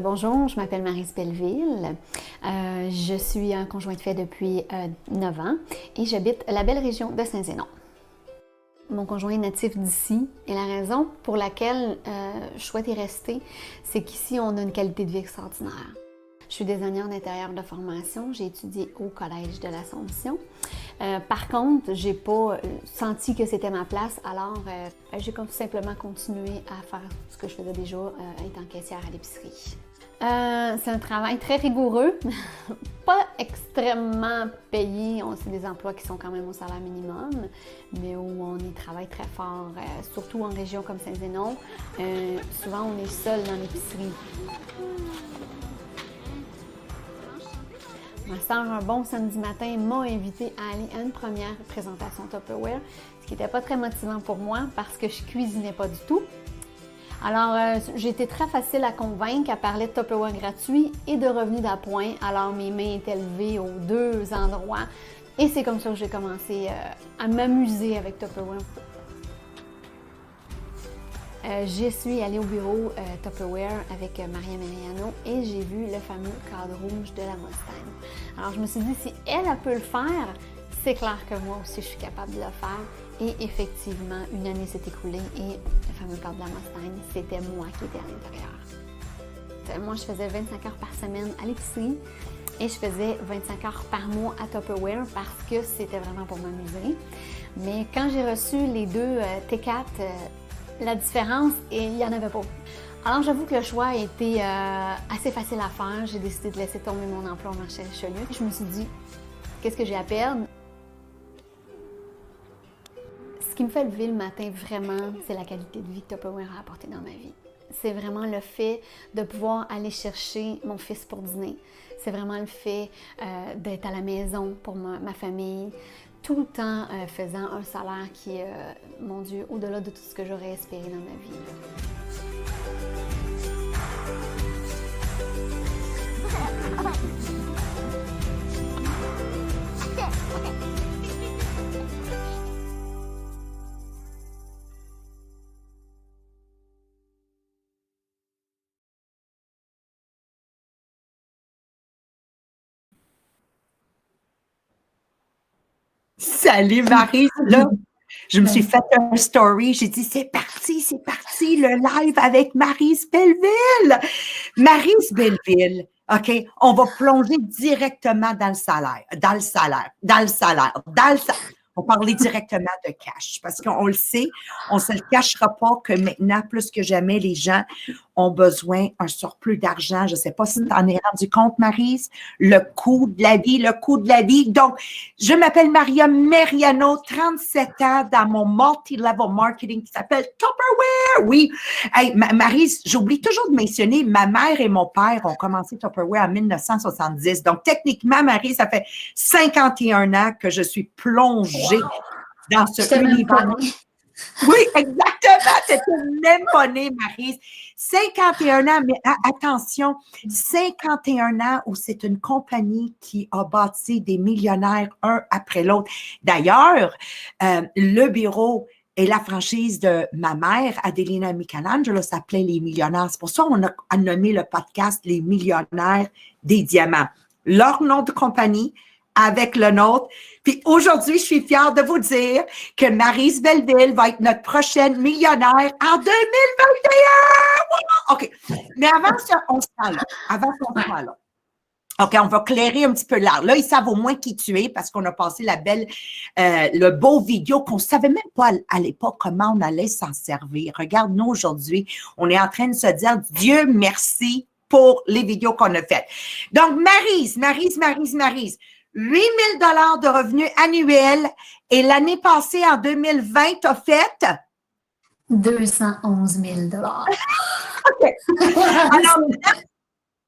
Bonjour, je m'appelle Maryse Belleville. Je suis un conjoint de fait depuis 9 ans et j'habite la belle région de Saint-Zénon. Mon conjoint est natif d'ici et la raison pour laquelle je souhaite y rester, c'est qu'ici, on a une qualité de vie extraordinaire. Je suis designer d'intérieur de formation, j'ai étudié au Collège de l'Assomption. Par contre, j'ai pas senti que c'était ma place, alors j'ai tout simplement continué à faire ce que je faisais déjà, étant caissière à l'épicerie. C'est un travail très rigoureux, pas extrêmement payé. C'est des emplois qui sont quand même au salaire minimum, mais où on y travaille très fort, surtout en région comme Saint-Zénon. Souvent, on est seul dans l'épicerie. Ma sœur, un bon samedi matin, m'a invitée à aller à une première présentation Tupperware, ce qui n'était pas très motivant pour moi parce que je cuisinais pas du tout. Alors, j'ai été très facile à convaincre. Elle parlait de Tupperware gratuit et de revenus d'appoint. Alors, mes mains étaient levées aux deux endroits. Et c'est comme ça que j'ai commencé à m'amuser avec Tupperware. Je suis allée au bureau Tupperware avec Maria Mariano et j'ai vu le fameux cadre rouge de la Mustang. Alors, je me suis dit, si elle peut le faire, c'est clair que moi aussi, je suis capable de le faire. Et effectivement, une année s'est écoulée et le fameux cadre de la Mustang, c'était moi qui étais à l'intérieur. Moi, je faisais 25 heures par semaine à l'épicerie et je faisais 25 heures par mois à Tupperware parce que c'était vraiment pour m'amuser. Mais quand j'ai reçu les deux T4, la différence, il n'y en avait pas. Alors, j'avoue que le choix a été assez facile à faire. J'ai décidé de laisser tomber mon emploi au marché Richelieu. Je me suis dit, qu'est-ce que j'ai à perdre? Ce qui me fait lever le matin vraiment, c'est la qualité de vie que Tupperware a apportée dans ma vie. C'est vraiment le fait de pouvoir aller chercher mon fils pour dîner. C'est vraiment le fait d'être à la maison pour ma famille, tout en faisant un salaire qui est, mon Dieu, au-delà de tout ce que j'aurais espéré dans ma vie. Salut Marie, là, je me suis fait un story, j'ai dit c'est parti, le live avec Maryse Belleville. Maryse Belleville, OK, on va plonger directement dans le salaire. On parlait directement de cash parce qu'on le sait, on ne se le cachera pas que maintenant, plus que jamais, les gens ont besoin d'un surplus d'argent. Je ne sais pas si tu en es rendu compte, Maryse, le coût de la vie. Donc, je m'appelle Maria Mariano, 37 ans, dans mon multi-level marketing qui s'appelle Tupperware. Oui. Hey, Maryse, j'oublie toujours de mentionner, ma mère et mon père ont commencé Tupperware en 1970. Donc, techniquement, Maryse, ça fait 51 ans que je suis plongée dans ce univers. Oui, exactement. Tu n'étais même pas née, Maryse. 51 ans, mais attention, 51 ans où c'est une compagnie qui a bâti des millionnaires un après l'autre. D'ailleurs, le bureau et la franchise de ma mère, Adelina Michelangelo, s'appelait Les Millionnaires. C'est pour ça qu'on a nommé le podcast Les Millionnaires des Diamants. Leur nom de compagnie avec le nôtre. Puis aujourd'hui, je suis fière de vous dire que Maryse Belleville va être notre prochaine millionnaire en 2021! OK. Mais avant ça, on se parle. Avant qu'on se parle. OK, on va clairer un petit peu l'art. Là, ils savent au moins qui tu es parce qu'on a passé le beau vidéo qu'on ne savait même pas à l'époque comment on allait s'en servir. Regarde-nous aujourd'hui. On est en train de se dire, Dieu merci pour les vidéos qu'on a faites. Donc, Maryse. 8 000 $ de revenus annuels et l'année passée, en 2020, tu as fait? 211 000 $. OK. Alors,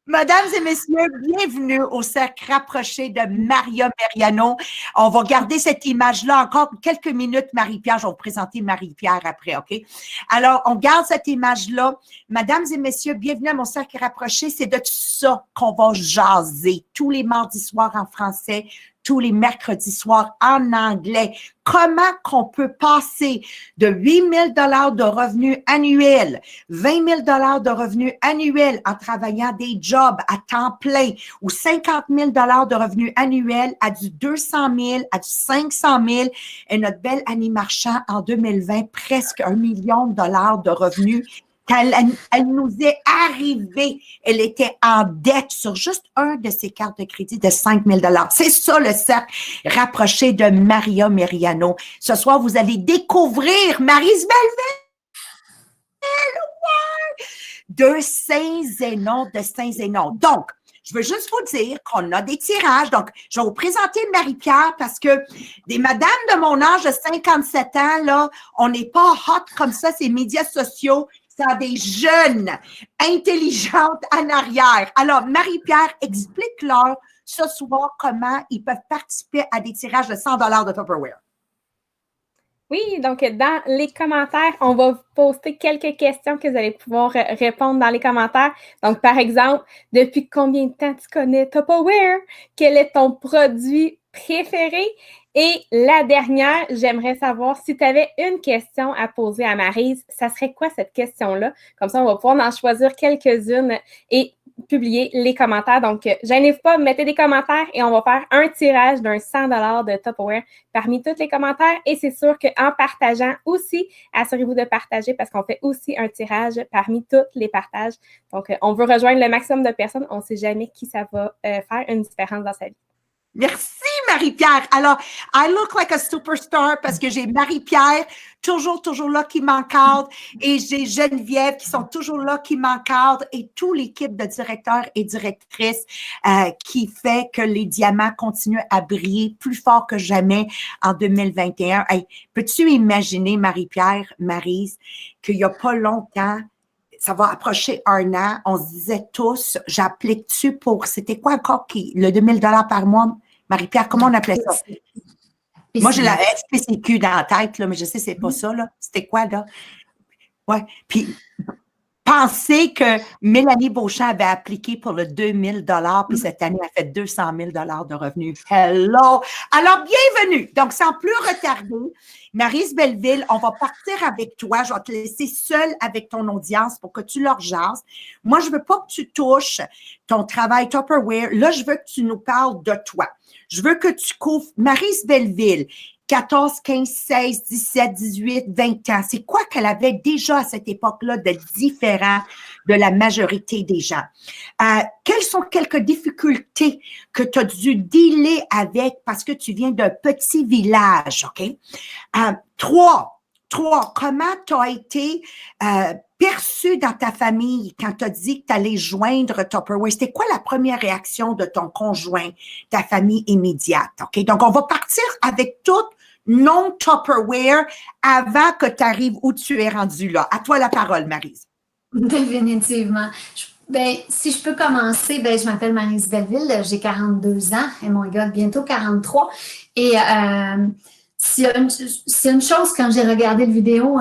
mesdames et messieurs, bienvenue au cercle rapproché de Maria Mariano. On va garder cette image-là encore quelques minutes, Marie-Pierre. Je vais vous présenter Marie-Pierre après, OK? Alors, on garde cette image-là. Mesdames et messieurs, bienvenue à mon cercle rapproché. C'est de tout ça qu'on va jaser tous les mardis soirs en français, tous les mercredis soirs en anglais. Comment qu'on peut passer de 8 000 de revenus annuels, 20 000 de revenus annuels en travaillant des jobs à temps plein ou 50 000 de revenus annuels à du 200 000, à du 500 000 et notre belle Annie Marchand en 2020, presque 1 million de dollars de revenus. Quand elle nous est arrivée, elle était en dette sur juste un de ses cartes de crédit de 5 000 $. C'est ça le cercle rapproché de Maria Meriano. Ce soir, vous allez découvrir Maryse Belleville de Saint-Zénon, Donc, je veux juste vous dire qu'on a des tirages. Donc, je vais vous présenter Marie-Pierre parce que des madames de mon âge de 57 ans, là, on n'est pas hot comme ça, ces médias sociaux. Ça a des jeunes intelligentes en arrière. Alors, Marie-Pierre, explique-leur ce soir comment ils peuvent participer à des tirages de 100 $ de Tupperware. Oui, donc dans les commentaires, on va vous poster quelques questions que vous allez pouvoir répondre dans les commentaires. Donc, par exemple, depuis combien de temps tu connais Tupperware? Quel est ton produit préféré? Et la dernière, j'aimerais savoir si tu avais une question à poser à Maryse, ça serait quoi cette question-là? Comme ça, on va pouvoir en choisir quelques-unes et publier les commentaires. Donc, gênez-vous pas, mettez des commentaires et on va faire un tirage d'un 100 $ de Tupperware parmi tous les commentaires. Et c'est sûr qu'en partageant aussi, assurez-vous de partager parce qu'on fait aussi un tirage parmi tous les partages. Donc, on veut rejoindre le maximum de personnes. On ne sait jamais qui ça va faire une différence dans sa vie. Merci, Marie-Pierre. Alors, I look like a superstar parce que j'ai Marie-Pierre, toujours là, qui m'encadre, et j'ai Geneviève qui sont toujours là, qui m'encadre, et toute l'équipe de directeurs et directrices qui fait que les diamants continuent à briller plus fort que jamais en 2021. Hey, peux-tu imaginer, Marie-Pierre, Maryse, qu'il n'y a pas longtemps, ça va approcher 1 an, on se disait tous, j'applique-tu pour, c'était quoi encore le 2 000 $ par mois? Marie-Pierre, comment on appelait ça? Moi, j'ai la SPCQ dans la tête, là, mais je sais, c'est pas ça, là. C'était quoi, là? Ouais. Puis, penser que Mélanie Beauchamp avait appliqué pour le 2 000 $, puis cette année, elle a fait 200 000 $ de revenus. Hello! Alors, bienvenue! Donc, sans plus retarder, Maryse Belleville, on va partir avec toi. Je vais te laisser seule avec ton audience pour que tu leur jases. Moi, je veux pas que tu touches ton travail Tupperware. Là, je veux que tu nous parles de toi. Je veux que tu couvres Maryse Belleville, 14, 15, 16, 17, 18, 20 ans. C'est quoi qu'elle avait déjà à cette époque-là de différent de la majorité des gens? Quelles sont quelques difficultés que tu as dû dealer avec parce que tu viens d'un petit village, OK? 3, comment tu as été perçu dans ta famille quand tu as dit que tu allais joindre Tupperware? C'était quoi la première réaction de ton conjoint, ta famille immédiate? OK? Donc, on va partir avec tout non-Tupperware avant que tu arrives où tu es rendu là. À toi la parole, Maryse. Définitivement. Si je peux commencer, je m'appelle Maryse Belleville, j'ai 42 ans, et mon gars, bientôt 43. Et s'il y a une chose, quand j'ai regardé la vidéo,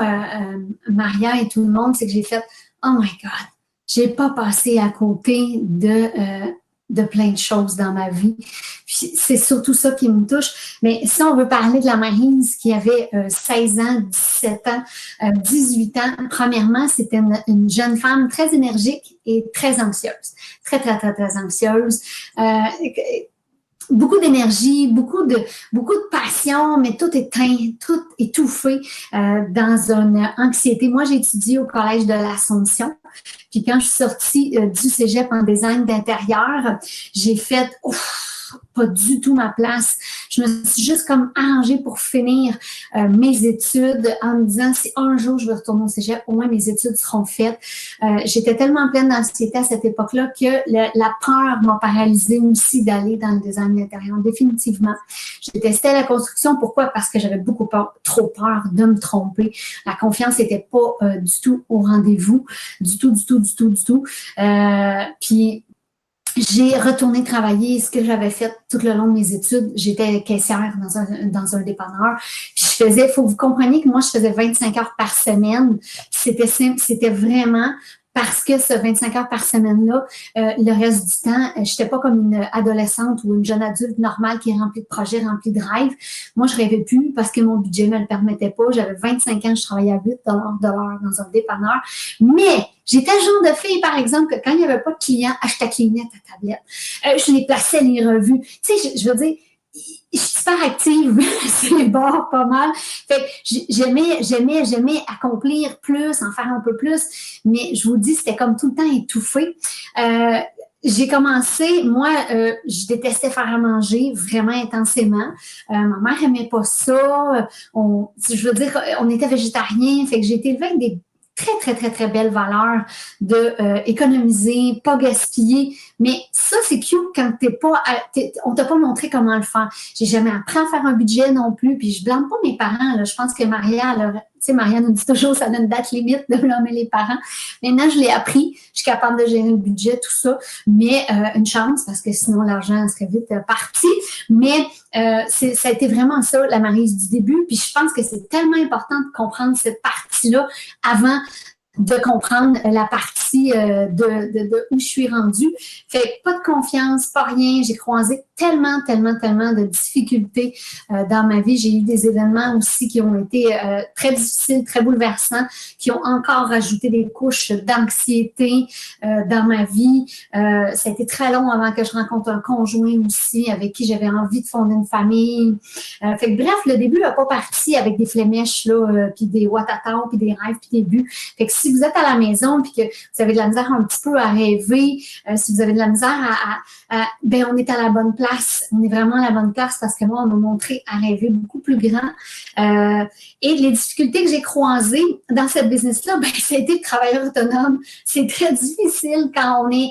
Maria et tout le monde, c'est que j'ai fait « Oh my God, j'ai pas passé à côté de plein de choses dans ma vie. » Puis c'est surtout ça qui me touche. Mais si on veut parler de la Maryse qui avait 16 ans, 17 ans, 18 ans, premièrement, c'était une jeune femme très énergique et très anxieuse. Très, très, très, très anxieuse. Beaucoup d'énergie, beaucoup de passion, mais tout éteint, tout étouffé dans une anxiété. Moi, j'ai étudié au Collège de l'Assomption. Puis quand je suis sortie du cégep en design d'intérieur, j'ai fait pas du tout ma place. Je me suis juste comme arrangée pour finir mes études en me disant si un jour je vais retourner au cégep, au moins mes études seront faites. J'étais tellement pleine d'anxiété à cette époque-là que la peur m'a paralysée aussi d'aller dans le design d'intérieur. Définitivement. J'ai testé la construction. Pourquoi? Parce que j'avais trop peur de me tromper. La confiance n'était pas du tout au rendez-vous. Du tout. Puis j'ai retourné travailler ce que j'avais fait tout le long de mes études. J'étais caissière dans un dépanneur. Puis je faisais, il faut que vous compreniez que moi, je faisais 25 heures par semaine. C'était vraiment parce que ce 25 heures par semaine-là, le reste du temps, je n'étais pas comme une adolescente ou une jeune adulte normale qui est remplie de projets, remplie de rêves. Moi, je rêvais plus parce que mon budget ne me le permettait pas. J'avais 25 ans, je travaillais à 8 de l'heure dans un dépanneur. Mais j'étais le genre de fille, par exemple, que quand il n'y avait pas de clients, achetais Kleenex à tablette. Je les plaçais les revues. Tu sais, je veux dire, je suis super active sur les bords, pas mal. Fait que j'aimais accomplir plus, en faire un peu plus, mais je vous dis, c'était comme tout le temps étouffé. J'ai commencé, moi, je détestais faire à manger vraiment intensément. Ma mère aimait pas ça. Je veux dire, on était végétariens, fait que j'ai été élevée avec des très belles valeurs de économiser, pas gaspiller. Mais ça, c'est cute quand on t'a pas montré comment le faire. J'ai jamais appris à faire un budget non plus, puis je blâme pas mes parents, là. Je pense que Maria nous dit toujours ça donne une date limite de blâmer les parents. Maintenant, je l'ai appris. Je suis capable de gérer le budget, tout ça. Mais une chance, parce que sinon, l'argent serait vite parti. Mais ça a été vraiment ça, la Maryse du début. Puis je pense que c'est tellement important de comprendre cette partie-là avant de comprendre la partie de où je suis rendue. Fait que pas de confiance, pas rien. J'ai croisé tellement de difficultés dans ma vie. J'ai eu des événements aussi qui ont été très difficiles, très bouleversants, qui ont encore rajouté des couches d'anxiété dans ma vie. Ça a été très long avant que je rencontre un conjoint aussi avec qui j'avais envie de fonder une famille. Fait que bref, le début n'a pas parti avec des flémèches, là, puis des watatons, puis des rêves, puis des buts. Fait que si vous êtes à la maison puis que vous avez de la misère un petit peu à rêver, si vous avez de la misère ben on est à la bonne place. On est vraiment à la bonne place parce que moi, on m'a montré à rêver beaucoup plus grand. Et les difficultés que j'ai croisées dans cette business-là, ben ça a été de travailleur autonome. C'est très difficile quand on est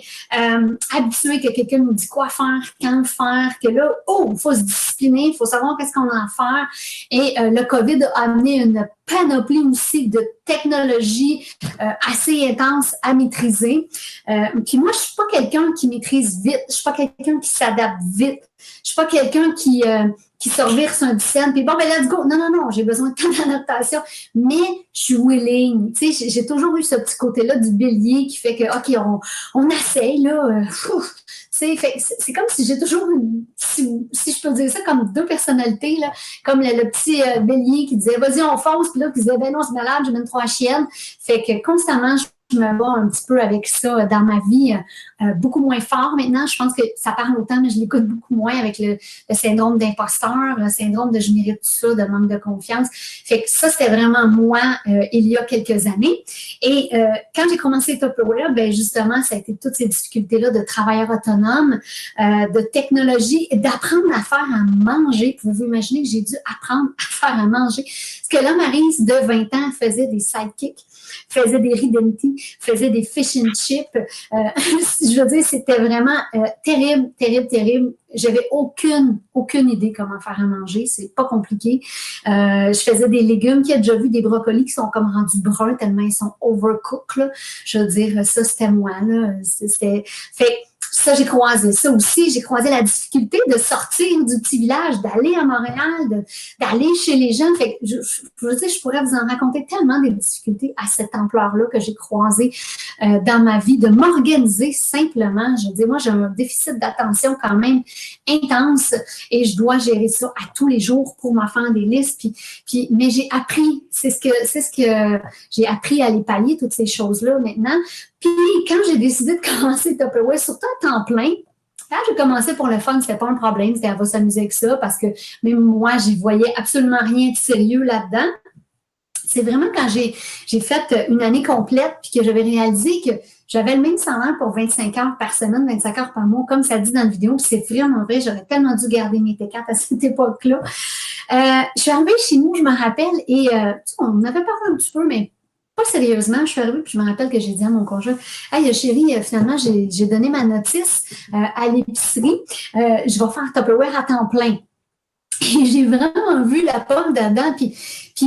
habitué que quelqu'un nous dit quoi faire, quand le faire, que là, il faut se discipliner, il faut savoir qu'est-ce qu'on a à faire. Et le COVID a amené une panoplie aussi de technologies assez intenses à maîtriser. Puis moi, je suis pas quelqu'un qui maîtrise vite. Je suis pas quelqu'un qui s'adapte vite. Je suis pas quelqu'un qui se revire sur un dizaine, puis bon, ben let's go. Non, j'ai besoin de temps d'adaptation. Mais je suis willing. Tu sais, j'ai toujours eu ce petit côté-là du bélier qui fait que, OK, on essaye, là. C'est comme si j'ai toujours, si je peux dire ça, comme deux personnalités, là, comme le petit bélier qui disait, vas-y, on fonce, puis là, qui disait, ben non, c'est malade, je mène 3 chiennes. Fait que constamment, je me bats un petit peu avec ça dans ma vie, beaucoup moins fort maintenant. Je pense que ça parle autant, mais je l'écoute beaucoup moins avec le syndrome d'imposteur, le syndrome de je mérite tout ça, de manque de confiance. Fait que ça, c'était vraiment moi il y a quelques années. Et quand j'ai commencé Tupperware, ben justement, ça a été toutes ces difficultés-là de travailleur autonome, de technologie, d'apprendre à faire à manger. Pouvez-vous imaginer que j'ai dû apprendre à faire à manger? Parce que là, Maryse, de 20 ans, faisait des sidekicks, faisait des ridenti, faisait des fish and chips. Je veux dire, c'était vraiment terrible. J'avais aucune idée comment faire à manger. C'est pas compliqué. Je faisais des légumes. Qui a déjà vu des brocolis qui sont comme rendus bruns tellement ils sont overcooked, là? Je veux dire, ça, c'était moi, là. Ça, j'ai croisé ça aussi. J'ai croisé la difficulté de sortir du petit village, d'aller à Montréal, d'aller chez les gens. Fait que je veux dire, je pourrais vous en raconter tellement des difficultés à cette ampleur-là que j'ai croisées dans ma vie, de m'organiser simplement. Je veux dire, moi, j'ai un déficit d'attention quand même intense et je dois gérer ça à tous les jours pour m'en faire des listes. Mais j'ai appris, c'est ce que j'ai appris à les pallier, toutes ces choses-là maintenant. Puis, quand j'ai décidé de commencer Tupperware, surtout à temps plein, quand j'ai commencé pour le fun, c'était pas un problème, c'était elle va s'amuser avec ça parce que même moi, j'y voyais absolument rien de sérieux là-dedans. C'est vraiment quand j'ai fait une année complète puis que j'avais réalisé que j'avais le même salaire pour 25 heures par semaine, 25 heures par mois, comme ça dit dans la vidéo, puis c'est vraiment vrai, j'aurais tellement dû garder mes T4 à cette époque-là. Je suis arrivée chez nous, je me rappelle, et on en avait parlé un petit peu, mais pas sérieusement. Je suis arrivée, puis je me rappelle que j'ai dit à mon conjoint, « Hey, chérie, finalement, j'ai donné ma notice à l'épicerie. Je vais faire Tupperware à temps plein. » Et j'ai vraiment vu la pomme dedans. Puis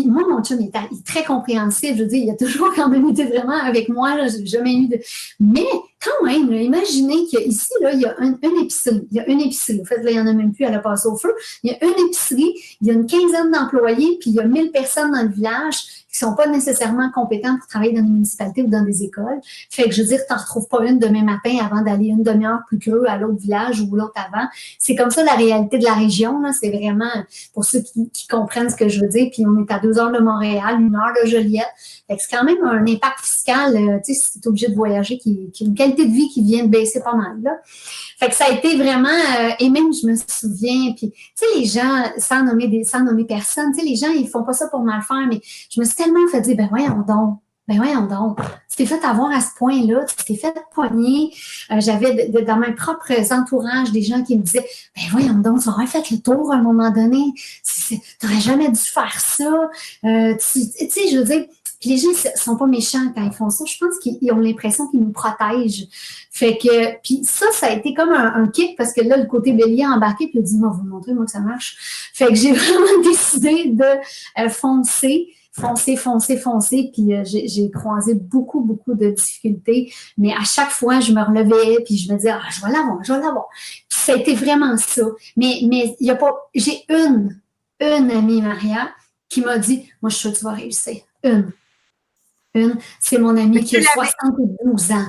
moi, mon chum, il est très compréhensif. Je veux dire, il a toujours quand même été vraiment avec moi. Là, j'ai jamais eu de... Mais quand même, là, imaginez qu'ici, là, il y a une épicerie. Il y a une épicerie. En fait, là, il n'y en a même plus, elle a passé au feu. Il y a une épicerie, il y a une quinzaine d'employés, puis il y a 1000 personnes dans le village. qui sont pas nécessairement compétents pour travailler dans les municipalités ou dans des écoles. Fait que je veux dire, t'en retrouves pas une demain matin avant d'aller une demi-heure plus creux à l'autre village ou l'autre avant. C'est comme ça la réalité de la région, là. C'est vraiment pour ceux qui comprennent ce que je veux dire. Puis on est à 2 heures de Montréal, 1 heure de Joliette. Fait que c'est quand même un impact fiscal, tu sais, si tu es obligé de voyager, qui a une qualité de vie qui vient de baisser pas mal, là. Fait que ça a été vraiment, et même je me souviens, puis tu sais, les gens, sans nommer personne, tu sais, les gens, ils font pas ça pour mal faire, mais je me suis tellement fait dire, ben voyons donc, tu t'es fait avoir à ce point-là, tu t'es fait poigner. J'avais dans mes propres entourages des gens qui me disaient, ben voyons donc, tu aurais fait le tour à un moment donné, tu n'aurais jamais dû faire ça. Tu sais, je veux dire, puis les gens ne sont pas méchants quand ils font ça. Je pense qu'ils ont l'impression qu'ils nous protègent. Fait que, puis ça a été comme un kick parce que là, le côté bélier a embarqué puis il a dit, moi, vous montrez, moi, que ça marche. Fait que j'ai vraiment décidé de foncer. Puis j'ai croisé beaucoup de difficultés. Mais à chaque fois, je me relevais puis je me disais, je vais l'avoir. Puis ça a été vraiment ça. Mais il y a pas, j'ai une amie, Maria, qui m'a dit, moi, je suis sûre que tu vas réussir. C'est mon amie qui a 72 ans.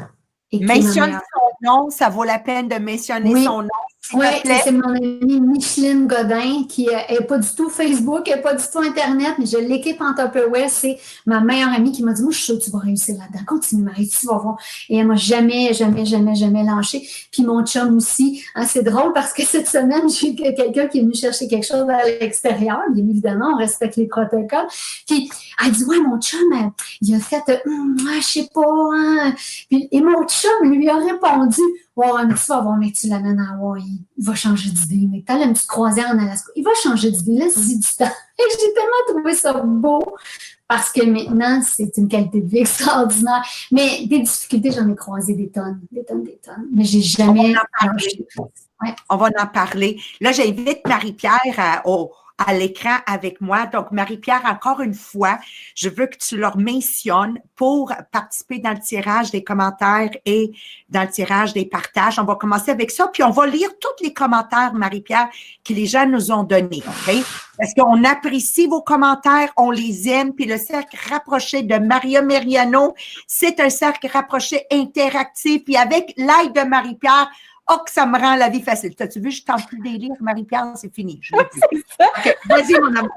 Mentionne son nom, ça vaut la peine de mentionner son nom. Oui, c'est mon amie Micheline Godin qui n'est pas du tout Facebook, elle n'est pas du tout Internet, mais je l'équipe en Tupperware. C'est ma meilleure amie qui m'a dit, moi, je suis sûre que tu vas réussir là-dedans. Continue, Marie, tu vas voir. Et elle m'a jamais lâché. Puis mon chum aussi. Hein, c'est drôle parce que cette semaine, j'ai quelqu'un qui est venu chercher quelque chose à l'extérieur. Bien évidemment, on respecte les protocoles. Puis elle dit, ouais, mon chum, il a fait, je sais pas. Hein. Et mon chum lui a répondu, ouais, mais tu vas voir, mais tu l'amènes à Hawaï. Il va changer d'idée. Mais t'as une petite croisière en Alaska. Il va changer d'idée. Laisse-y du temps. Et j'ai tellement trouvé ça beau parce que maintenant, c'est une qualité de vie extraordinaire. Mais des difficultés, j'en ai croisé des tonnes. Mais j'ai jamais... On va en parler. Là, j'invite Marie-Pierre à l'écran avec moi. Donc, Marie-Pierre, encore une fois, je veux que tu leur mentionnes pour participer dans le tirage des commentaires et dans le tirage des partages. On va commencer avec ça, puis on va lire tous les commentaires, Marie-Pierre, que les gens nous ont donnés, OK? Parce qu'on apprécie vos commentaires, on les aime, puis le cercle rapproché de Maria Meriano, c'est un cercle rapproché interactif, puis avec l'aide de Marie-Pierre, que ça me rend la vie facile. T'as-tu vu, je tente plus des livres, Marie-Pierre, c'est fini. Je l'ai plus. Okay, vas-y, mon amour.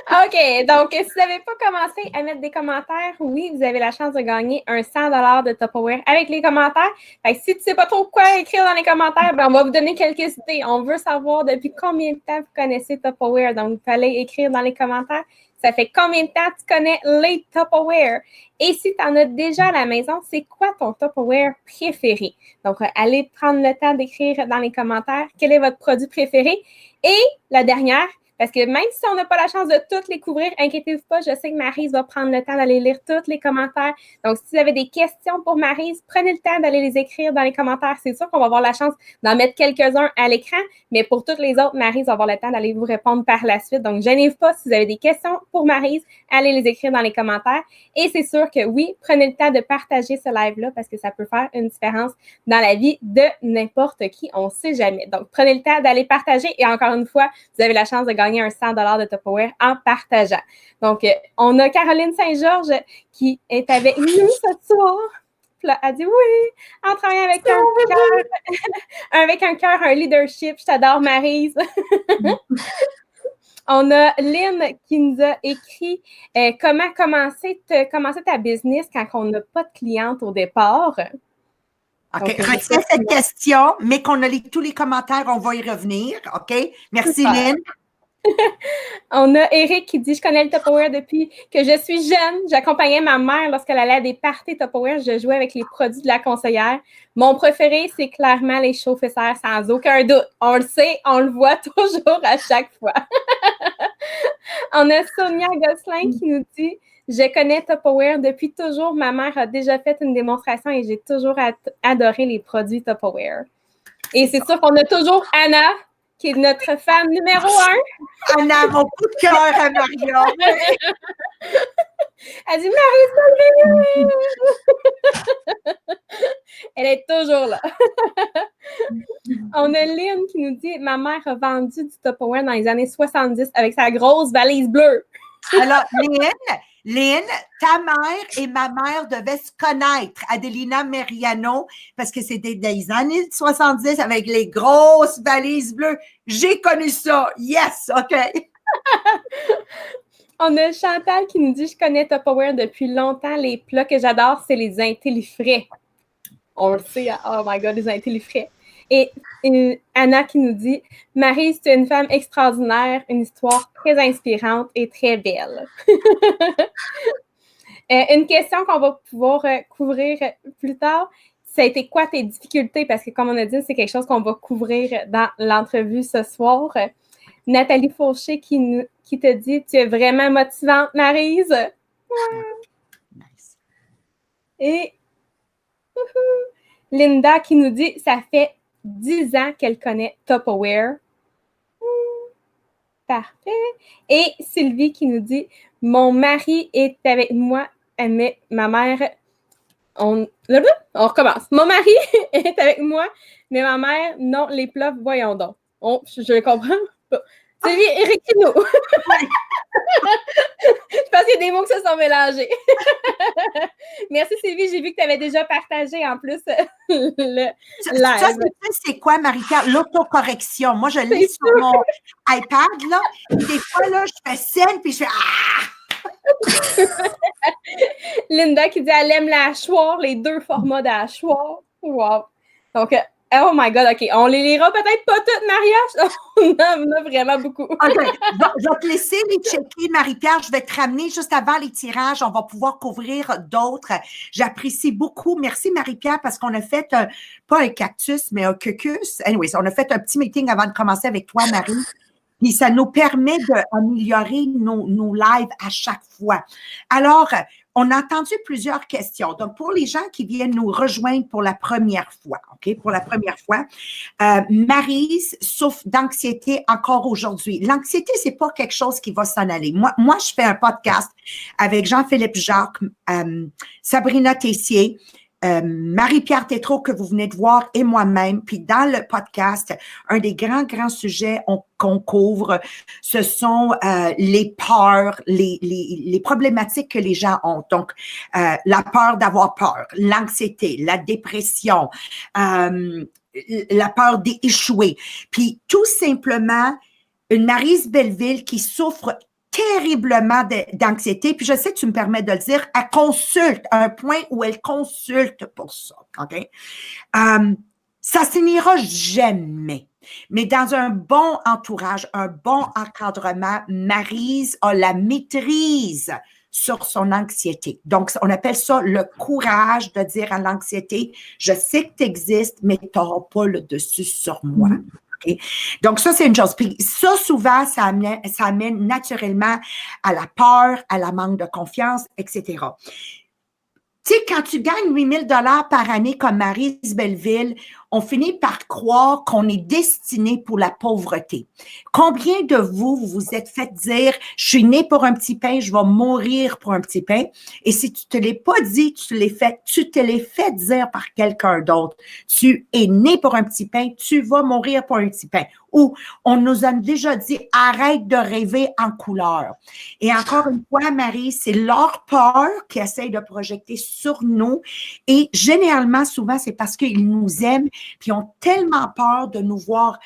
OK, donc si vous n'avez pas commencé à mettre des commentaires, oui, vous avez la chance de gagner un 100 de Tupperware avec les commentaires. Fait que si tu ne sais pas trop quoi écrire dans les commentaires, on va vous donner quelques idées. On veut savoir depuis combien de temps vous connaissez Tupperware. Donc, vous allez écrire dans les commentaires. Ça fait combien de temps tu connais les Tupperware? Et si tu en as déjà à la maison, c'est quoi ton Tupperware préféré? Donc, allez prendre le temps d'écrire dans les commentaires quel est votre produit préféré. Et la dernière, parce que même si on n'a pas la chance de toutes les couvrir, inquiétez-vous pas, je sais que Maryse va prendre le temps d'aller lire tous les commentaires. Donc, si vous avez des questions pour Maryse, prenez le temps d'aller les écrire dans les commentaires. C'est sûr qu'on va avoir la chance d'en mettre quelques-uns à l'écran, mais pour toutes les autres, Maryse va avoir le temps d'aller vous répondre par la suite. Donc, gênez-vous pas si vous avez des questions pour Maryse, allez les écrire dans les commentaires. Et c'est sûr que oui, prenez le temps de partager ce live-là parce que ça peut faire une différence dans la vie de n'importe qui, on ne sait jamais. Donc, prenez le temps d'aller partager et encore une fois, vous avez la chance de gagner un 100 de Tupperware en partageant. Donc, on a Caroline Saint-Georges qui est avec nous ce soir. Là, elle dit oui, en travaillant avec un cœur, avec un cœur, un leadership. Je t'adore, Maryse. On a Lynn qui nous a écrit comment commencer ta business quand on n'a pas de cliente au départ. OK, retiens cette question, mais qu'on a tous les commentaires, on va y revenir. OK? Merci, Lynn. On a Eric qui dit « Je connais le Tupperware depuis que je suis jeune. J'accompagnais ma mère lorsqu'elle allait à des parties Tupperware. Je jouais avec les produits de la conseillère. Mon préféré, c'est clairement les chauffe-serres, sans aucun doute. On le sait, on le voit toujours à chaque fois. » On a Sonia Gosselin qui nous dit « Je connais Tupperware depuis toujours. Ma mère a déjà fait une démonstration et j'ai toujours adoré les produits Tupperware. » Et c'est sûr qu'on a toujours Anna, qui est notre femme numéro 1. Anna, mon coup de cœur à Maria. Elle dit Marie, elle est toujours là. On a Lynn qui nous dit ma mère a vendu du Tupperware dans les années 70 avec sa grosse valise bleue. Alors, Lynn, Lynn, ta mère et ma mère devaient se connaître, Adelina Meriano, parce que c'était des années 70 avec les grosses valises bleues. J'ai connu ça. Yes, OK. On a Chantal qui nous dit « Je connais Tupperware depuis longtemps. Les plats que j'adore, c'est les intellifrais. » On le sait, oh my God, les intellifrais. Et Anna qui nous dit « Maryse, tu es une femme extraordinaire, une histoire très inspirante et très belle. » Une question qu'on va pouvoir couvrir plus tard, ça a été quoi tes difficultés? Parce que comme on a dit, c'est quelque chose qu'on va couvrir dans l'entrevue ce soir. Nathalie Fauché qui te dit « Tu es vraiment motivante, Maryse. » Nice. Et Linda qui nous dit « Ça fait 10 ans qu'elle connaît Tupperware. » Parfait. Et Sylvie qui nous dit « Mon mari est avec moi, mais ma mère... » On recommence. « Mon mari est avec moi, mais ma mère, non, les plats, voyons donc. » Je comprends pas. Sylvie, Eric-nous. Je pense qu'il y a des mots qui se sont mélangés. Merci Sylvie, j'ai vu que tu avais déjà partagé en plus le live. Ça, c'est quoi, Marie-Pierre? L'autocorrection. Moi, je lis sur mon iPad, là. Des fois, là, je fais scène, puis je fais Linda qui dit elle aime la hachoir, les 2 formats de hachoir. Wow. Donc, oh my God, OK. On les lira peut-être pas toutes, Maria. On en a vraiment beaucoup. OK. Je vais te laisser les checker, Marie-Pierre. Je vais te ramener juste avant les tirages. On va pouvoir couvrir d'autres. J'apprécie beaucoup. Merci, Marie-Pierre, parce qu'on a fait, pas un cactus, mais un caucus. Anyways, on a fait un petit meeting avant de commencer avec toi, Marie. Puis ça nous permet d'améliorer nos lives à chaque fois. Alors, on a entendu plusieurs questions. Donc, pour les gens qui viennent nous rejoindre pour la première fois, OK, pour la première fois, Maryse souffre d'anxiété encore aujourd'hui. L'anxiété, c'est pas quelque chose qui va s'en aller. Moi, je fais un podcast avec Jean-Philippe Jacques, Sabrina Tessier, Marie-Pierre Tétrault que vous venez de voir et moi-même. Puis dans le podcast, un des grands sujets qu'on couvre, ce sont les peurs, les problématiques que les gens ont. Donc, la peur d'avoir peur, l'anxiété, la dépression, la peur d'échouer. Puis tout simplement, une Maryse Belleville qui souffre terriblement d'anxiété, puis je sais que tu me permets de le dire, elle consulte, à un point où elle consulte pour ça, OK? Ça finira jamais. Mais dans un bon entourage, un bon encadrement, Maryse a la maîtrise sur son anxiété. Donc, on appelle ça le courage de dire à l'anxiété, je sais que tu existes, mais tu n'auras pas le dessus sur moi. Okay? Donc, ça, c'est une chose. Puis ça, souvent, ça amène naturellement à la peur, à la manque de confiance, etc. Tu sais, quand tu gagnes 8 000 $ par année comme Maryse Belleville, on finit par croire qu'on est destiné pour la pauvreté. Combien de vous vous êtes fait dire « Je suis né pour un petit pain, je vais mourir pour un petit pain » et si tu te l'es pas dit, tu te l'es fait dire par quelqu'un d'autre. Tu es né pour un petit pain, tu vas mourir pour un petit pain. Ou on nous a déjà dit « Arrête de rêver en couleur ». Et encore une fois, Marie, c'est leur peur qui essaie de projeter sur nous et généralement, souvent, c'est parce qu'ils nous aiment puis ont tellement peur de nous voir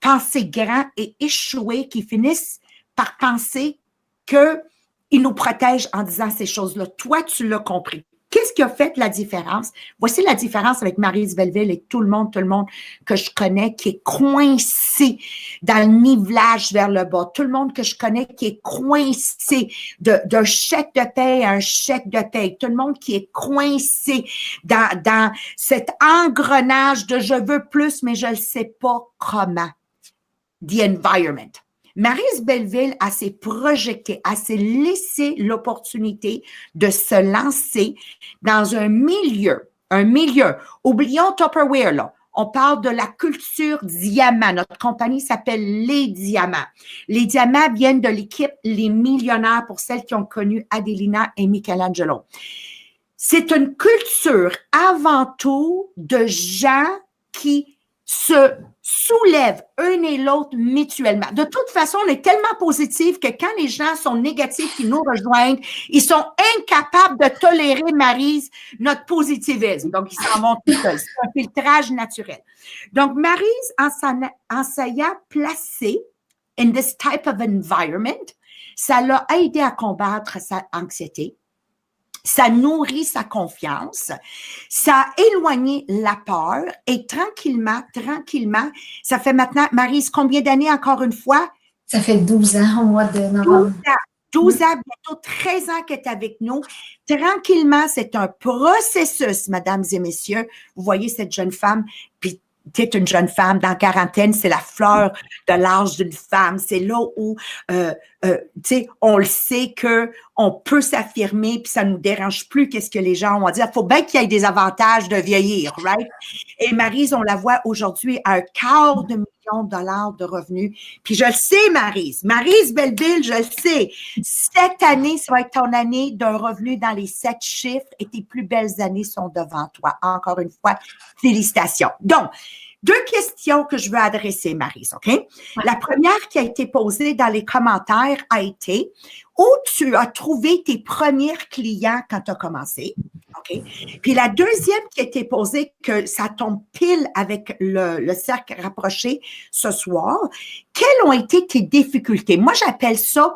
penser grand et échouer qu'ils finissent par penser qu'ils nous protègent en disant ces choses-là. Toi, tu l'as compris. Qu'est-ce qui a fait la différence? Voici la différence avec Maryse Belleville et tout le monde que je connais qui est coincé dans le nivelage vers le bas. Tout le monde que je connais qui est coincé d'un chèque de paie à un chèque de paie. Tout le monde qui est coincé dans cet engrenage de je veux plus, mais je ne sais pas comment. The environment. Maryse Belleville, elle s'est projetée, elle s'est laissé l'opportunité de se lancer dans un milieu. Oublions Tupperware, là. On parle de la culture diamant. Notre compagnie s'appelle Les Diamants. Les Diamants viennent de l'équipe Les Millionnaires pour celles qui ont connu Adelina et Michelangelo. C'est une culture avant tout de gens qui se soulèvent un et l'autre mutuellement. De toute façon, on est tellement positif que quand les gens sont négatifs qui nous rejoignent, ils sont incapables de tolérer, Maryse, notre positivisme. Donc, ils s'en vont tout seuls. C'est un filtrage naturel. Donc, Maryse, en s'ayant placée in this type of environment, ça l'a aidé à combattre sa anxiété. Ça nourrit sa confiance, ça a éloigné la peur et tranquillement, ça fait maintenant, Maryse, combien d'années encore une fois? Ça fait 12 ans au mois de novembre. 12 ans, bientôt 13 ans qu'elle est avec nous. Tranquillement, c'est un processus, mesdames et messieurs. Vous voyez cette jeune femme, puis tu es une jeune femme dans la quarantaine, c'est la fleur de l'âge d'une femme. C'est là où, tu sais, on le sait qu'on peut s'affirmer, puis ça nous dérange plus qu'est-ce que les gens ont à dire. Il faut bien qu'il y ait des avantages de vieillir, right? Et Maryse, on la voit aujourd'hui à $250 000 de revenus. Puis je le sais, Maryse Belleville, je le sais. Cette année, ça va être ton année d'un revenu dans les 7 chiffres et tes plus belles années sont devant toi. Encore une fois, félicitations. Donc, 2 questions que je veux adresser, Maryse, OK? La première qui a été posée dans les commentaires a été où tu as trouvé tes premiers clients quand tu as commencé, OK? Puis la deuxième qui a été posée, que ça tombe pile avec le cercle rapproché ce soir, quelles ont été tes difficultés? Moi, j'appelle ça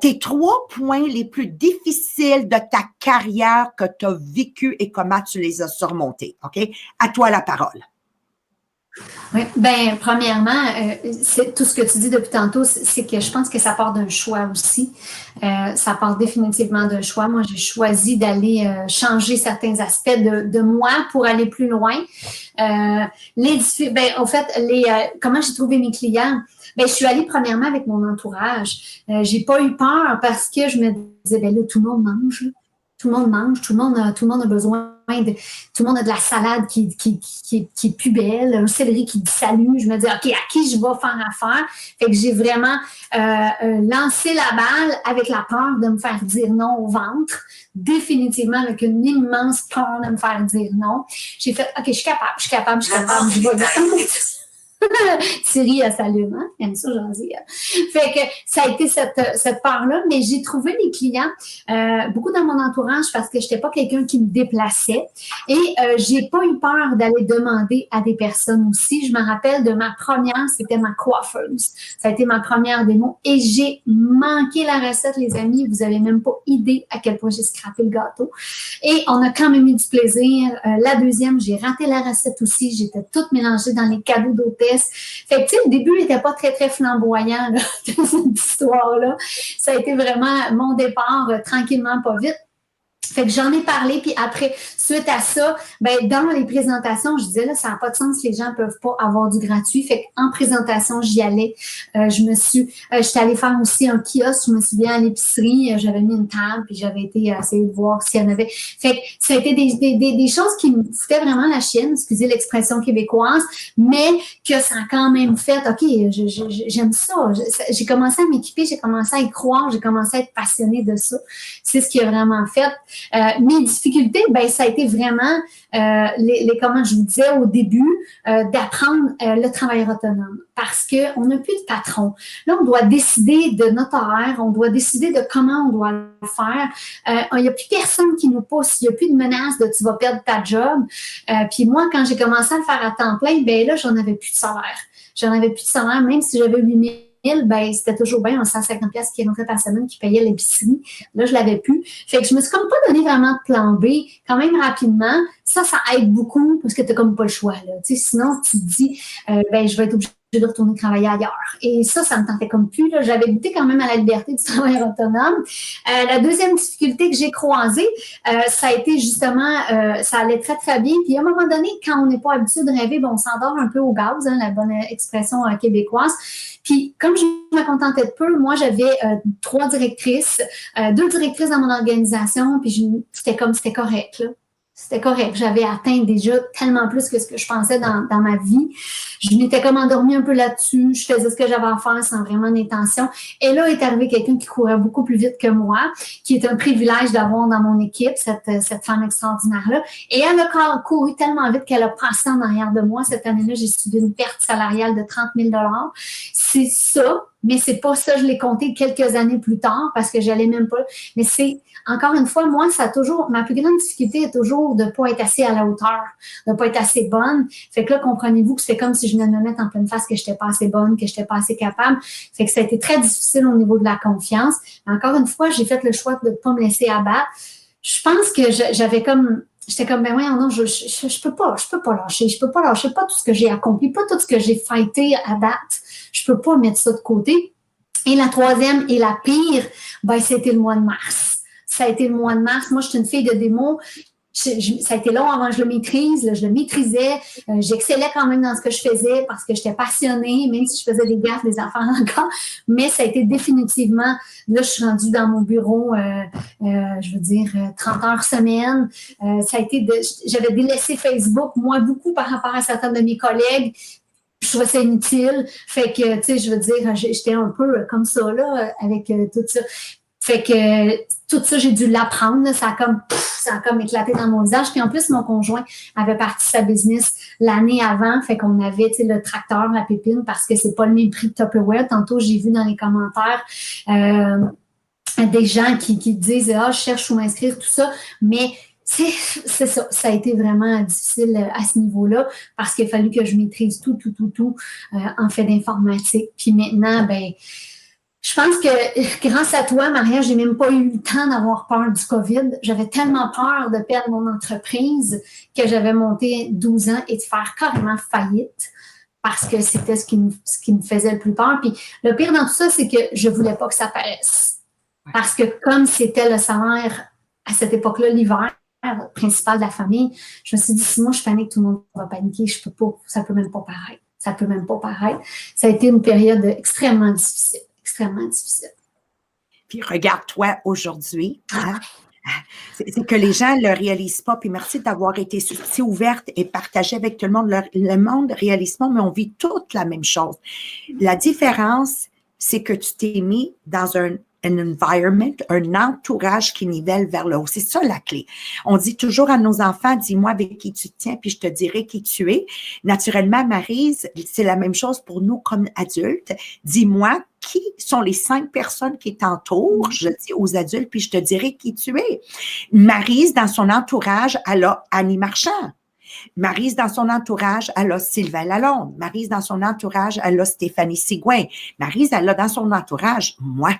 tes 3 points les plus difficiles de ta carrière que tu as vécu et comment tu les as surmontés, OK? À toi la parole. Oui, bien, premièrement, c'est tout ce que tu dis depuis tantôt, c'est que je pense que ça part d'un choix aussi. Ça part définitivement d'un choix. Moi, j'ai choisi d'aller changer certains aspects de moi pour aller plus loin. En fait, comment j'ai trouvé mes clients? Ben, je suis allée premièrement avec mon entourage. J'ai pas eu peur parce que je me disais, ben là, tout le monde mange. Là. Tout le monde mange, tout le monde a besoin tout le monde a de la salade qui est plus belle, un céleri qui dit salut. Je me dis, OK, à qui je vais faire affaire? Fait que j'ai vraiment lancé la balle avec la peur de me faire dire non au ventre. Définitivement, avec une immense peur de me faire dire non. J'ai fait, OK, je suis capable. Je vais Thierry, elle s'allume, hein? Elle aime ça, j'en dis. Fait que ça a été cette part-là, mais j'ai trouvé les clients beaucoup dans mon entourage parce que je n'étais pas quelqu'un qui me déplaçait et j'ai pas eu peur d'aller demander à des personnes aussi. Je me rappelle de ma première, c'était ma coiffeuse. Ça a été ma première démo et j'ai manqué la recette, les amis. Vous n'avez même pas idée à quel point j'ai scrappé le gâteau. Et on a quand même eu du plaisir. La deuxième, j'ai raté la recette aussi. J'étais toute mélangée dans les cadeaux d'hôtesse. Fait que, tu sais, le début n'était pas très, très flamboyant là, de cette histoire-là. Ça a été vraiment mon départ tranquillement, pas vite. Fait que j'en ai parlé, puis après, suite à ça, ben dans les présentations, je disais, là, ça n'a pas de sens, les gens ne peuvent pas avoir du gratuit. Fait qu'en présentation, j'y allais. J'étais allée faire aussi un kiosque, je me souviens, à l'épicerie, j'avais mis une table, puis j'avais été essayer de voir s'il y en avait. Fait que ça a été des choses qui me foutaient vraiment la chienne, excusez l'expression québécoise, mais que ça a quand même fait, OK, j'aime ça. J'ai commencé à m'équiper, j'ai commencé à y croire, j'ai commencé à être passionnée de ça. C'est ce qui a vraiment fait. Mes difficultés, ben ça a été vraiment, comment je vous disais au début, d'apprendre le travail autonome parce qu'on n'a plus de patron. Là, on doit décider de notre horaire, on doit décider de comment on doit le faire. Il n'y a plus personne qui nous pousse, il n'y a plus de menace de tu vas perdre ta job. Puis moi, quand j'ai commencé à le faire à temps plein, ben là, j'en avais plus de salaire. J'en avais plus de salaire, même si j'avais 8 000, ben, c'était toujours bien un 150$ qui rentrait par semaine, qui payait l'épicerie. Là, je l'avais plus. Fait que je me suis comme pas donné vraiment de plan B quand même rapidement. Ça aide beaucoup parce que tu n'as comme pas le choix, là. Tu sais, sinon, tu te dis, ben, je vais être obligée de retourner travailler ailleurs. Et ça me tentait comme plus, là. J'avais goûté quand même à la liberté du travail autonome. La deuxième difficulté que j'ai croisée, ça a été justement, ça allait très, très bien. Puis à un moment donné, quand on n'est pas habitué de rêver, ben, on s'endort un peu au gaz, hein, la bonne expression québécoise. Puis, comme je me contentais de peu, moi, j'avais 3 directrices, 2 directrices dans mon organisation, puis c'était correct, là. C'était correct. J'avais atteint déjà tellement plus que ce que je pensais dans ma vie. Je m'étais comme endormie un peu là-dessus. Je faisais ce que j'avais à faire sans vraiment d'intention. Et là est arrivé quelqu'un qui courait beaucoup plus vite que moi, qui est un privilège d'avoir dans mon équipe, cette femme extraordinaire-là. Et elle a couru tellement vite qu'elle a passé en arrière de moi. Cette année-là, j'ai subi une perte salariale de 30 000 $. C'est ça, mais c'est pas ça. Je l'ai compté quelques années plus tard parce que j'allais même pas. Mais c'est, encore une fois, moi, ma plus grande difficulté est toujours de ne pas être assez à la hauteur, de ne pas être assez bonne. Fait que là, comprenez-vous que c'est comme si je venais de me mettre en pleine face que je n'étais pas assez bonne, que je n'étais pas assez capable. Fait que ça a été très difficile au niveau de la confiance. Mais encore une fois, j'ai fait le choix de ne pas me laisser abattre. Je pense que j'étais comme, ben oui, non, je peux pas lâcher pas tout ce que j'ai accompli, pas tout ce que j'ai fighté à date. Je peux pas mettre ça de côté. Et la troisième et la pire, ben, c'était le mois de mars. Ça a été le mois de mars. Moi, je suis une fille de démo. Ça a été long avant que je le maîtrise. Là, je le maîtrisais. J'excellais quand même dans ce que je faisais parce que j'étais passionnée, même si je faisais des gaffes, des affaires encore. Mais ça a été définitivement, là, je suis rendue dans mon bureau, 30 heures semaine. J'avais délaissé Facebook, moi, beaucoup par rapport à certains de mes collègues. Je trouvais ça inutile. Fait que, tu sais, je veux dire, j'étais un peu comme ça, là, avec tout ça. Fait que tout ça, j'ai dû l'apprendre. Ça a comme éclaté dans mon visage. Puis en plus, mon conjoint avait parti sa business l'année avant. Fait qu'on avait, tu sais, le tracteur, la pépine, parce que c'est pas le même prix de Tupperware. Tantôt, j'ai vu dans les commentaires des gens qui disent « Ah, je cherche où m'inscrire, tout ça. » Mais c'est ça. Ça a été vraiment difficile à ce niveau-là parce qu'il a fallu que je maîtrise tout en fait d'informatique. Puis maintenant, ben, je pense que grâce à toi, Maria, j'ai même pas eu le temps d'avoir peur du COVID. J'avais tellement peur de perdre mon entreprise que j'avais monté 12 ans et de faire carrément faillite parce que c'était ce qui me faisait le plus peur. Puis le pire dans tout ça, c'est que je voulais pas que ça paraisse. Parce que comme c'était le salaire à cette époque-là, l'hiver, principal de la famille, je me suis dit, si moi je panique, tout le monde va paniquer, je peux pas, ça peut même pas paraître. Ça a été une période extrêmement difficile. Puis regarde-toi aujourd'hui, hein? C'est que les gens ne le réalisent pas. Puis merci d'avoir été si ouverte et partagée avec tout le monde. Le monde ne réalise pas, mais on vit toute la même chose. La différence, c'est que tu t'es mis dans un environment, un entourage qui nivelle vers le haut. C'est ça la clé. On dit toujours à nos enfants, dis-moi avec qui tu te tiens, puis je te dirai qui tu es. Naturellement, Maryse, c'est la même chose pour nous comme adultes. Dis-moi qui sont les 5 personnes qui t'entourent, je dis aux adultes, puis je te dirai qui tu es. Maryse, dans son entourage, elle a Annie Marchand. Maryse, dans son entourage, elle a Sylvain Lalonde. Maryse, dans son entourage, elle a Stéphanie Sigouin. Maryse, elle a dans son entourage, moi.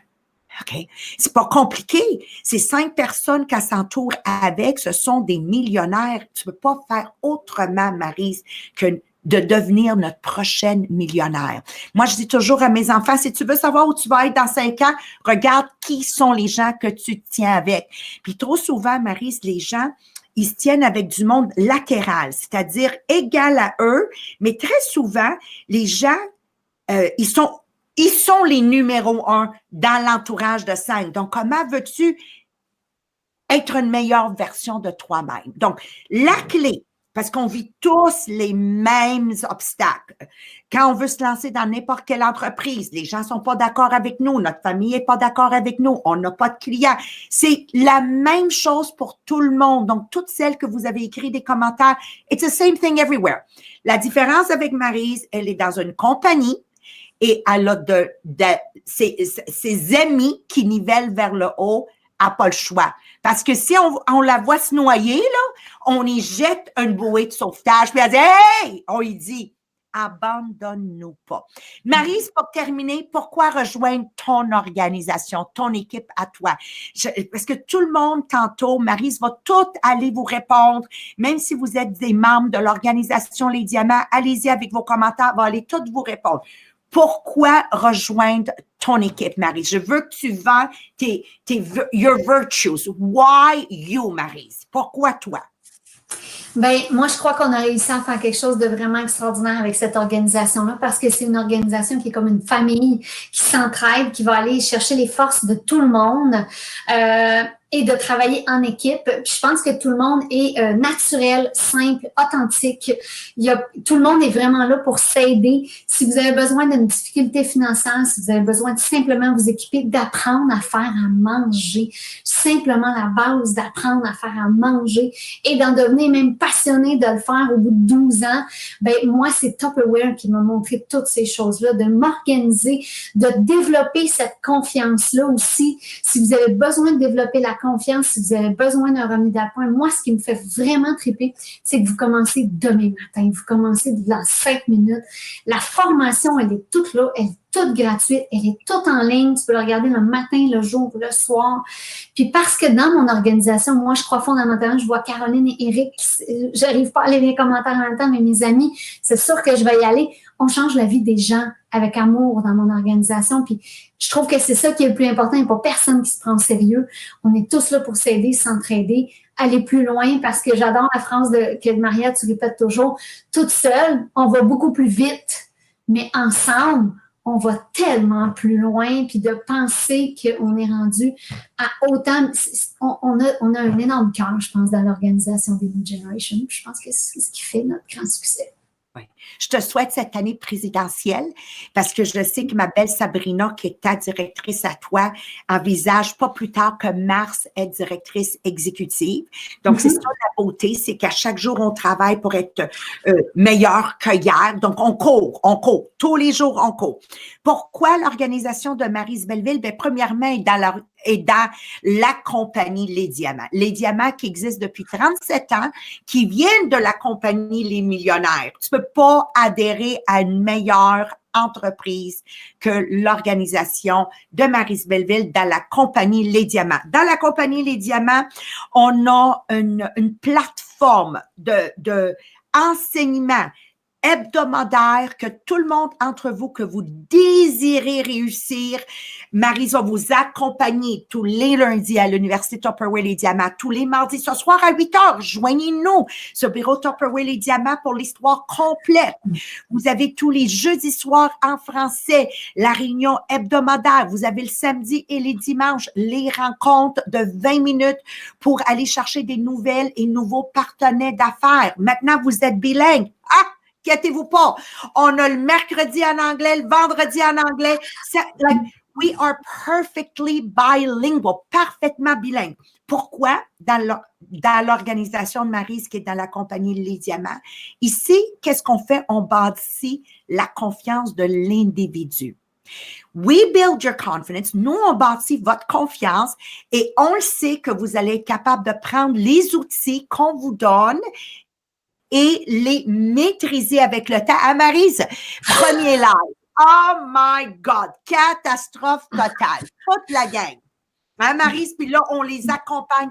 OK? C'est pas compliqué. Ces 5 personnes qu'elle s'entoure avec, ce sont des millionnaires. Tu peux pas faire autrement, Maryse, que de devenir notre prochaine millionnaire. Moi, je dis toujours à mes enfants, si tu veux savoir où tu vas être dans 5 ans, regarde qui sont les gens que tu tiens avec. Puis trop souvent, Maryse, les gens, ils se tiennent avec du monde latéral, c'est-à-dire égal à eux, mais très souvent, les gens, ils sont les numéros 1 dans l'entourage de 5. Donc, comment veux-tu être une meilleure version de toi-même? Donc, la clé, parce qu'on vit tous les mêmes obstacles. Quand on veut se lancer dans n'importe quelle entreprise, les gens sont pas d'accord avec nous, notre famille est pas d'accord avec nous, on n'a pas de clients. C'est la même chose pour tout le monde. Donc, toutes celles que vous avez écrit des commentaires, it's the same thing everywhere. La différence avec Maryse, elle est dans une compagnie et elle a ses amis qui nivellent vers le haut, n'a pas le choix. Parce que si on la voit se noyer, là, on y jette une bouée de sauvetage, puis elle dit « Hey! » On y dit « Abandonne-nous pas. » Maryse, pour terminer, pourquoi rejoindre ton organisation, ton équipe à toi? Parce que tout le monde, tantôt, Maryse va tout aller vous répondre, même si vous êtes des membres de l'organisation Les Diamants, allez-y avec vos commentaires, elle va aller tout vous répondre. Pourquoi rejoindre ton équipe, Maryse? Je veux que tu vends your virtues. Why you, Maryse? Pourquoi toi? Ben, moi, je crois qu'on a réussi à faire quelque chose de vraiment extraordinaire avec cette organisation-là parce que c'est une organisation qui est comme une famille, qui s'entraide, qui va aller chercher les forces de tout le monde. et de travailler en équipe. Puis je pense que tout le monde est naturel, simple, authentique. Tout le monde est vraiment là pour s'aider. Si vous avez besoin d'une difficulté financière, si vous avez besoin de simplement vous équiper, d'apprendre à faire à manger, simplement la base d'apprendre à faire à manger et d'en devenir même passionné de le faire au bout de 12 ans, ben moi, c'est Tupperware qui m'a montré toutes ces choses-là, de m'organiser, de développer cette confiance-là aussi. Si vous avez besoin de développer la confiance, si vous avez besoin d'un revenu d'appoint, moi, ce qui me fait vraiment triper, c'est que vous commencez demain matin, vous commencez dans 5 minutes. La formation, elle est toute là, elle est toute gratuite, elle est toute en ligne, tu peux la regarder le matin, le jour, le soir. Puis parce que dans mon organisation, moi, je crois fondamentalement, je vois Caroline et Eric, j'arrive pas à lire les commentaires en même temps, mais mes amis, c'est sûr que je vais y aller. On change la vie des gens avec amour dans mon organisation. Puis je trouve que c'est ça qui est le plus important. Il n'y a pas personne qui se prend au sérieux. On est tous là pour s'aider, s'entraider, aller plus loin parce que j'adore la phrase que Maria, tu répètes toujours. Toute seule, on va beaucoup plus vite, mais ensemble, on va tellement plus loin, puis de penser qu'on est rendu à autant... On a un énorme cœur, je pense, dans l'organisation des New Generation. Je pense que c'est ce qui fait notre grand succès. Oui. Je te souhaite cette année présidentielle parce que je sais que ma belle Sabrina, qui est ta directrice à toi, envisage pas plus tard que mars être directrice exécutive. Donc, c'est ça la beauté, c'est qu'à chaque jour, on travaille pour être meilleur qu'hier. Donc, on court. Tous les jours, on court. Pourquoi l'organisation de Maryse Belleville? Bien, premièrement, est dans la compagnie Les Diamants. Les Diamants qui existent depuis 37 ans, qui viennent de la compagnie Les Millionnaires. Tu peux pas adhérer à une meilleure entreprise que l'organisation de Maryse Belleville dans la compagnie Les Diamants. Dans la compagnie Les Diamants, on a une plateforme de enseignement hebdomadaire que tout le monde entre vous, que vous désirez réussir. Maryse va vous accompagner tous les lundis à l'Université Tupperware Les Diamants, tous les mardis ce soir à 8 heures. Joignez-nous sur bureau Tupperware Les Diamants pour l'histoire complète. Vous avez tous les jeudis soirs en français, la réunion hebdomadaire. Vous avez le samedi et les dimanches, les rencontres de 20 minutes pour aller chercher des nouvelles et nouveaux partenaires d'affaires. Maintenant, vous êtes bilingue. Ah! Inquiétez-vous pas. On a le mercredi en anglais, le vendredi en anglais. We are perfectly bilingual, parfaitement bilingue. Pourquoi? Dans l'organisation de Maryse qui est dans la compagnie Les Diamants. Ici, qu'est-ce qu'on fait? On bâtit la confiance de l'individu. We build your confidence. Nous, on bâtit votre confiance et on le sait que vous allez être capable de prendre les outils qu'on vous donne et les maîtriser avec le temps. Ah, Maryse, premier live. Oh my God! Catastrophe totale. Toute la gang. Hein, Maryse? Puis là, on les accompagne.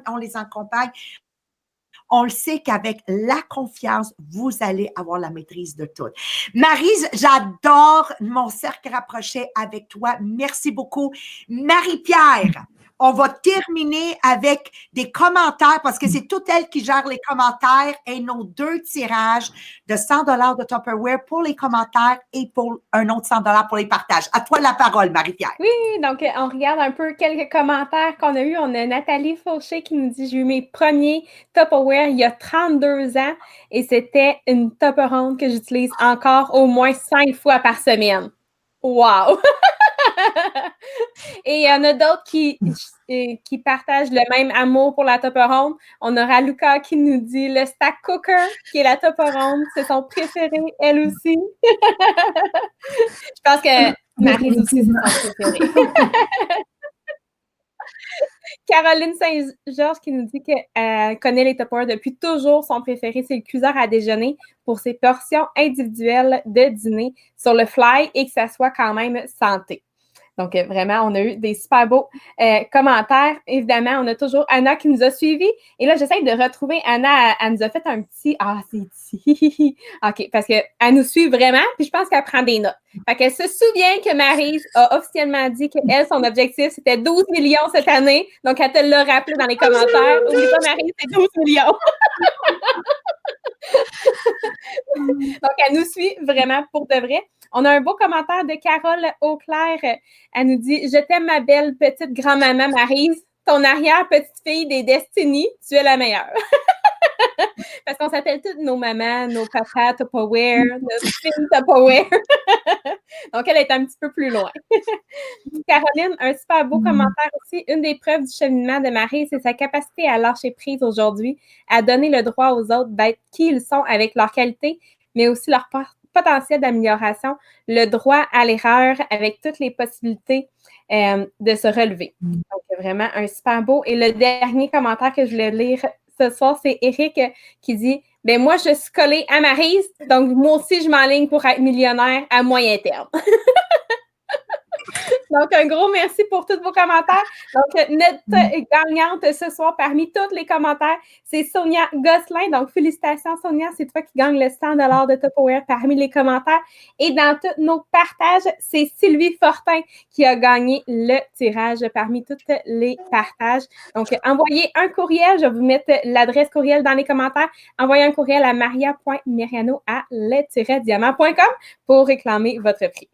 On le sait qu'avec la confiance, vous allez avoir la maîtrise de tout. Maryse, j'adore mon cercle rapproché avec toi. Merci beaucoup. Marie-Pierre, on va terminer avec des commentaires parce que c'est toute elle qui gère les commentaires et nos 2 tirages de 100 $ de Tupperware pour les commentaires et pour un autre 100 $ pour les partages. À toi la parole, Marie-Pierre. Oui, donc on regarde un peu quelques commentaires qu'on a eus. On a Nathalie Fauché qui nous dit « J'ai eu mes premiers Tupperware il y a 32 ans et c'était une Tupperware que j'utilise encore au moins 5 fois par semaine. » Wow! Et il y en a d'autres qui partagent le même amour pour la Tupperware. On a Raluca qui nous dit le stack cooker, qui est la Tupperware, c'est son préféré, elle aussi. Je pense que Maryse aussi, c'est son préféré. Caroline Saint-Georges qui nous dit qu'elle connaît les Tupperware depuis toujours. Son préféré, c'est le cuiseur à déjeuner pour ses portions individuelles de dîner sur le fly et que ça soit quand même santé. Donc, vraiment, on a eu des super beaux commentaires. Évidemment, on a toujours Anna qui nous a suivis. Et là, j'essaie de retrouver Anna. Elle nous a fait un petit... Ah, c'est ici. OK, parce qu'elle nous suit vraiment, puis je pense qu'elle prend des notes. Fait qu'elle se souvient que Maryse a officiellement dit qu'elle, son objectif, c'était 12 millions cette année. Donc, elle te l'a rappelé dans les commentaires. Oublie pas, Maryse, c'est 12 millions. Donc, elle nous suit vraiment pour de vrai. On a un beau commentaire de Carole Auclair. Elle nous dit « Je t'aime, ma belle petite grand-maman Maryse. » ton arrière-petite-fille des Destiny, tu es la meilleure. Parce qu'on s'appelle toutes nos mamans, nos papas Tupperware, nos filles Tupperware. Donc, elle est un petit peu plus loin. Caroline, un super beau commentaire aussi. Une des preuves du cheminement de Marie, c'est sa capacité à lâcher prise aujourd'hui, à donner le droit aux autres d'être qui ils sont avec leurs qualités, mais aussi leur potentiel d'amélioration, le droit à l'erreur avec toutes les possibilités de se relever. Donc, vraiment un super beau. Et le dernier commentaire que je voulais lire ce soir, c'est Eric qui dit « Ben moi, je suis collée à Maryse, donc moi aussi, je m'enligne pour être millionnaire à moyen terme. » Donc, un gros merci pour tous vos commentaires. Donc, notre gagnante ce soir parmi tous les commentaires, c'est Sonia Gosselin. Donc, félicitations, Sonia. C'est toi qui gagne le 100 $ de Tupperware parmi les commentaires. Et dans tous nos partages, c'est Sylvie Fortin qui a gagné le tirage parmi tous les partages. Donc, envoyez un courriel. Je vais vous mettre l'adresse courriel dans les commentaires. Envoyez un courriel à maria.miriano@le-diamant.com pour réclamer votre prix.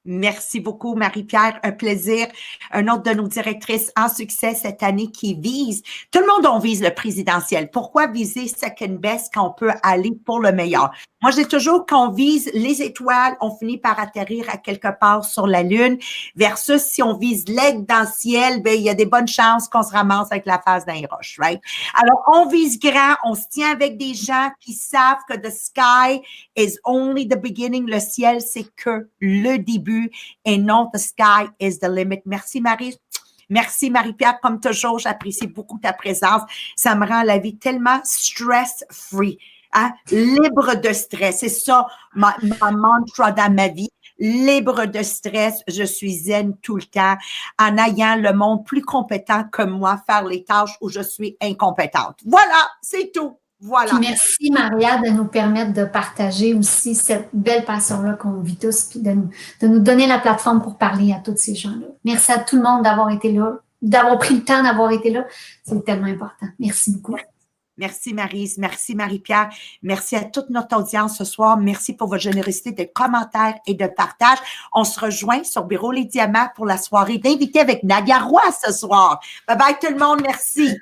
Merci beaucoup, Marie-Pierre. Un plaisir. Un autre de nos directrices en succès cette année qui vise. Tout le monde, on vise le présidentiel. Pourquoi viser second best quand on peut aller pour le meilleur? Moi, j'ai toujours qu'on vise les étoiles, on finit par atterrir à quelque part sur la Lune, versus si on vise l'aigle dans le ciel, ben, il y a des bonnes chances qu'on se ramasse avec la face d'un roche, right? Alors, on vise grand, on se tient avec des gens qui savent que the sky is only the beginning. Le ciel, c'est que le début et non the sky is the limit. Merci, Marie. Merci, Marie-Pierre. Comme toujours, j'apprécie beaucoup ta présence. Ça me rend la vie tellement stress-free. Hein? Libre de stress. C'est ça ma mantra dans ma vie. Libre de stress, je suis zen tout le temps en ayant le monde plus compétent que moi faire les tâches où je suis incompétente. Voilà, c'est tout. Voilà. Puis merci, Maria, de nous permettre de partager aussi cette belle passion-là qu'on vit tous, puis de nous donner la plateforme pour parler à tous ces gens-là. Merci à tout le monde d'avoir été là, d'avoir pris le temps d'avoir été là. C'est tellement important. Merci beaucoup. Merci Maryse, merci Marie-Pierre, merci à toute notre audience ce soir, merci pour votre générosité de commentaires et de partage. On se rejoint sur Bureau Les Diamants pour la soirée d'invité avec Nadia Roy ce soir. Bye bye tout le monde, merci.